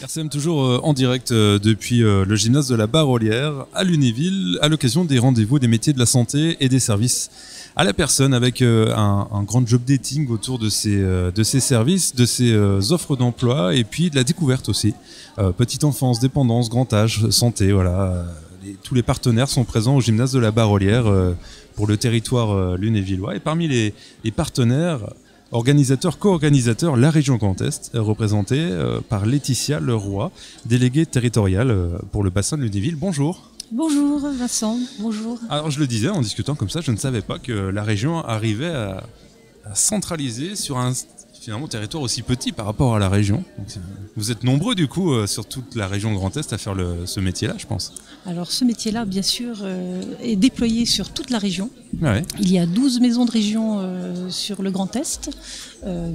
RCM toujours en direct depuis le gymnase de la Barolière à Lunéville à l'occasion des rendez-vous des métiers de la santé et des services à la personne avec un grand job dating autour de ces services, de ces offres d'emploi et puis de la découverte aussi. Petite enfance, dépendance, grand âge, santé, voilà. Tous les partenaires sont présents au gymnase de la Barolière pour le territoire lunévillois et parmi les partenaires organisateurs, co-organisateurs, la région Grand Est, représentée par Laetitia Leroy, déléguée territoriale pour le bassin de Lunéville. Bonjour. Bonjour Vincent, bonjour. Alors je le disais en discutant comme ça, je ne savais pas que la région arrivait à centraliser sur un finalement territoire aussi petit par rapport à la région. Donc, vous êtes nombreux du coup sur toute la région Grand Est à faire ce métier-là, je pense. Alors ce métier-là, bien sûr, est déployé sur toute la région. Ah ouais. Il y a 12 maisons de région sur le Grand Est.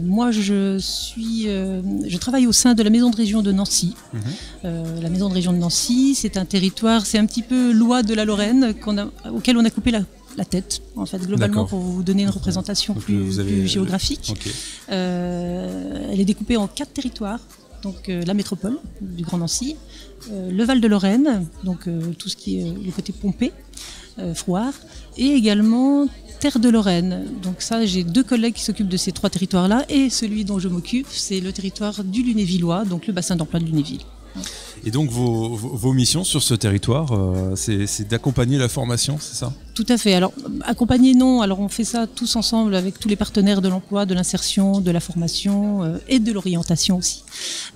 Moi, je travaille au sein de la maison de région de Nancy. La maison de région de Nancy, c'est un territoire, c'est un petit peu l'Oie de la Lorraine auquel on a coupé la tête, en fait, globalement, pour vous donner une représentation plus géographique. Okay. Elle est découpée en 4 territoires. Donc la métropole du Grand Nancy, le Val de Lorraine, donc tout ce qui est le côté Pompée, Frouard, et également Terre de Lorraine. Donc ça, j'ai 2 collègues qui s'occupent de ces 3 territoires-là, et celui dont je m'occupe, c'est le territoire du Lunévillois, donc le bassin d'emploi de Lunéville. Et donc vos missions sur ce territoire, c'est d'accompagner la formation, c'est ça ? Tout à fait. Alors, accompagner, non. Alors, on fait ça tous ensemble avec tous les partenaires de l'emploi, de l'insertion, de la formation et de l'orientation aussi.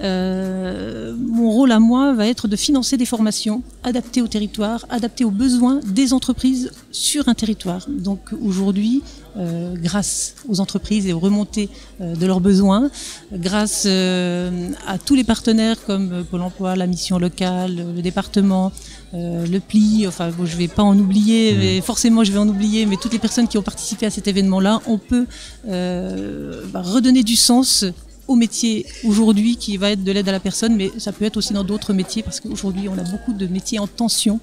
Mon rôle à moi va être de financer des formations adaptées au territoire, adaptées aux besoins des entreprises sur un territoire. Donc, aujourd'hui, grâce aux entreprises et aux remontées de leurs besoins, grâce à tous les partenaires comme Pôle emploi, la mission locale, le département, le PLI, enfin bon, je ne vais pas en oublier, mais forcément je vais en oublier, mais toutes les personnes qui ont participé à cet événement-là, on peut redonner du sens au métier aujourd'hui qui va être de l'aide à la personne, mais ça peut être aussi dans d'autres métiers parce qu'aujourd'hui on a beaucoup de métiers en tension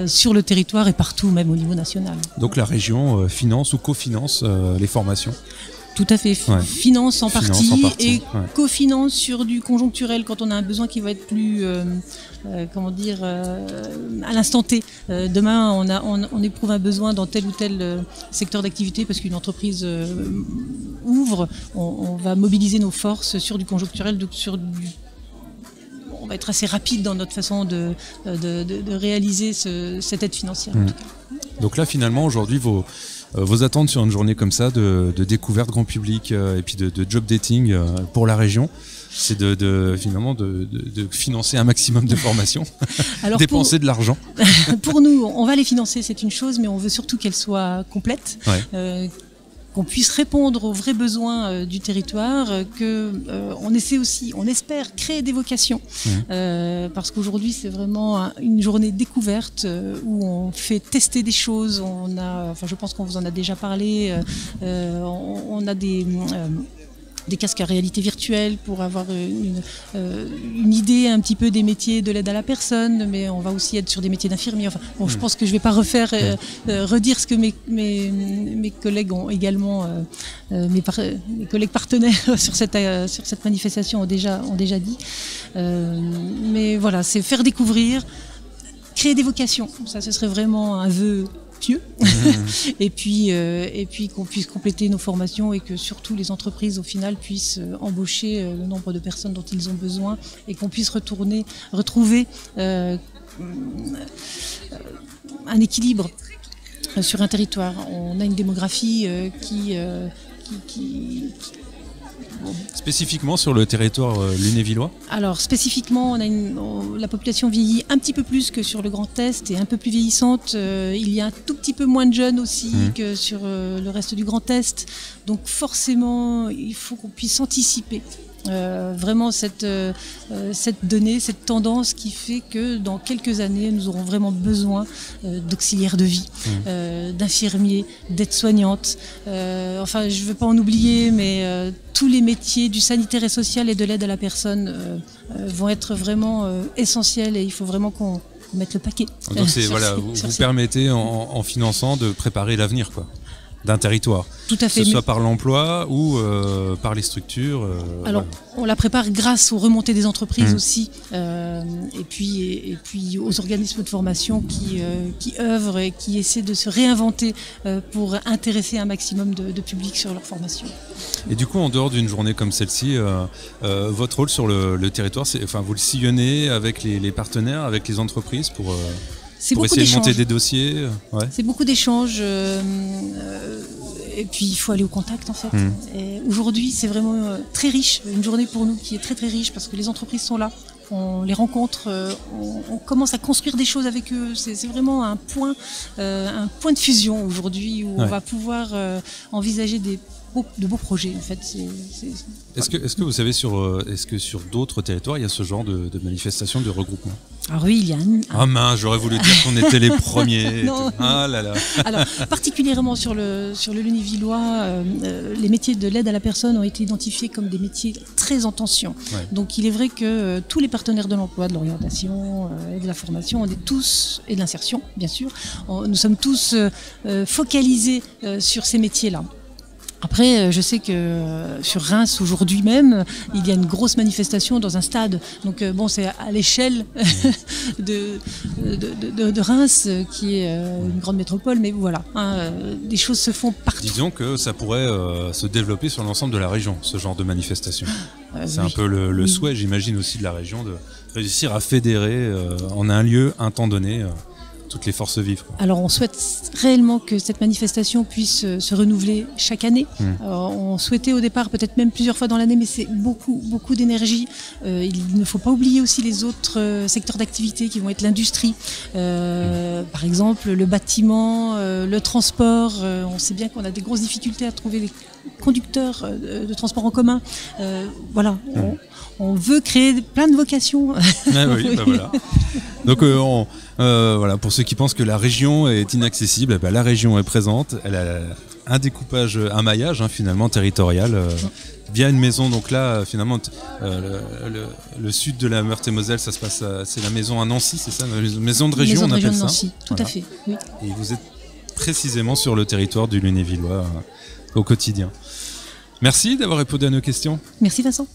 sur le territoire et partout, même au niveau national. Donc la région finance ou cofinance les formations ? Tout à fait, finance en partie et ouais. cofinance sur du conjoncturel quand on a un besoin qui va être plus, à l'instant T. Demain, on éprouve un besoin dans tel ou tel secteur d'activité parce qu'une entreprise ouvre, on va mobiliser nos forces sur du conjoncturel, on va être assez rapide dans notre façon de réaliser cette aide financière. En tout cas. Donc là, finalement, aujourd'hui, vos attentes sur une journée comme ça de découverte grand public et puis de job dating pour la région, c'est finalement de financer un maximum de formations, dépenser de l'argent. Pour nous, on va les financer, c'est une chose, mais on veut surtout qu'elles soient complètes. Ouais. Qu'on puisse répondre aux vrais besoins du territoire, on essaie aussi, on espère créer des vocations, parce qu'aujourd'hui c'est vraiment une journée découverte où on fait tester des choses. Je pense qu'on vous en a déjà parlé. On a des casques à réalité virtuelle pour avoir une idée un petit peu des métiers de l'aide à la personne, mais on va aussi être sur des métiers d'infirmier. Enfin, bon, je pense que je ne vais pas redire ce que mes collègues ont également, mes collègues partenaires sur cette manifestation ont déjà dit. Mais voilà, c'est faire découvrir, créer des vocations. Ça, ce serait vraiment un vœu pieux. et puis qu'on puisse compléter nos formations et que surtout les entreprises au final puissent embaucher le nombre de personnes dont ils ont besoin et qu'on puisse retrouver un équilibre sur un territoire. On a une démographie qui Spécifiquement sur le territoire lunévillois ? Alors spécifiquement, la population vieillit un petit peu plus que sur le Grand Est et un peu plus vieillissante. Il y a un tout petit peu moins de jeunes aussi que sur le reste du Grand Est. Donc forcément, il faut qu'on puisse anticiper vraiment cette donnée, cette tendance qui fait que dans quelques années, nous aurons vraiment besoin d'auxiliaires de vie, d'infirmiers, d'aides-soignantes. Enfin, je ne veux pas en oublier, mais tous les métiers du sanitaire et social et de l'aide à la personne vont être vraiment essentiels et il faut vraiment qu'on mette le paquet. Donc vous permettez en finançant de préparer l'avenir, quoi. D'un territoire. Tout à fait. Que ce soit par l'emploi ou par les structures. Alors, on la prépare grâce aux remontées des entreprises aussi, et puis aux organismes de formation qui œuvrent et qui essaient de se réinventer pour intéresser un maximum de public sur leur formation. Et du coup, en dehors d'une journée comme celle-ci, votre rôle sur le territoire, vous le sillonnez avec les partenaires, avec les entreprises pour essayer de monter des dossiers. C'est beaucoup d'échanges. Et puis il faut aller au contact en fait. Et aujourd'hui c'est vraiment très riche, une journée pour nous qui est très très riche parce que les entreprises sont là, on les rencontre, on commence à construire des choses avec eux. C'est vraiment un point de fusion aujourd'hui où on va pouvoir envisager de beaux projets en fait. Est-ce que vous savez est-ce que sur d'autres territoires il y a ce genre de manifestation, de regroupement? Ah oui, il y a Ah mince, j'aurais voulu dire qu'on était les premiers. Non. Ah là là. Alors, particulièrement sur le Lunévillois, les métiers de l'aide à la personne ont été identifiés comme des métiers très en tension. Ouais. Donc il est vrai que tous les partenaires de l'emploi, de l'orientation et de la formation, on est tous, et de l'insertion bien sûr, nous sommes tous focalisés sur ces métiers-là. Après, je sais que sur Reims, aujourd'hui même, il y a une grosse manifestation dans un stade. Donc bon, c'est à l'échelle de Reims, qui est une grande métropole, mais voilà, des choses se font partout. Disons que ça pourrait se développer sur l'ensemble de la région, ce genre de manifestation. C'est un peu le souhait, j'imagine, aussi de la région, de réussir à fédérer en un lieu, un temps donné, toutes les forces vives. Alors on souhaite réellement que cette manifestation puisse se renouveler chaque année. On souhaitait au départ peut-être même plusieurs fois dans l'année, mais c'est beaucoup d'énergie. Il ne faut pas oublier aussi les autres secteurs d'activité qui vont être l'industrie. Par exemple le bâtiment, le transport. On sait bien qu'on a des grosses difficultés à trouver des conducteurs de transport en commun. Voilà, on veut créer plein de vocations. Ah oui, bah voilà. Donc voilà, pour ceux qui pensent que la région est inaccessible, la région est présente. Elle a un découpage, un maillage finalement territorial via une maison. Donc là, finalement, le sud de la Meurthe-et-Moselle, ça se passe, c'est la maison à Nancy, c'est ça, la maison de région, on appelle ça. Nancy, tout à fait. Oui. Et vous êtes précisément sur le territoire du Lunévillois au quotidien. Merci d'avoir répondu à nos questions. Merci Vincent.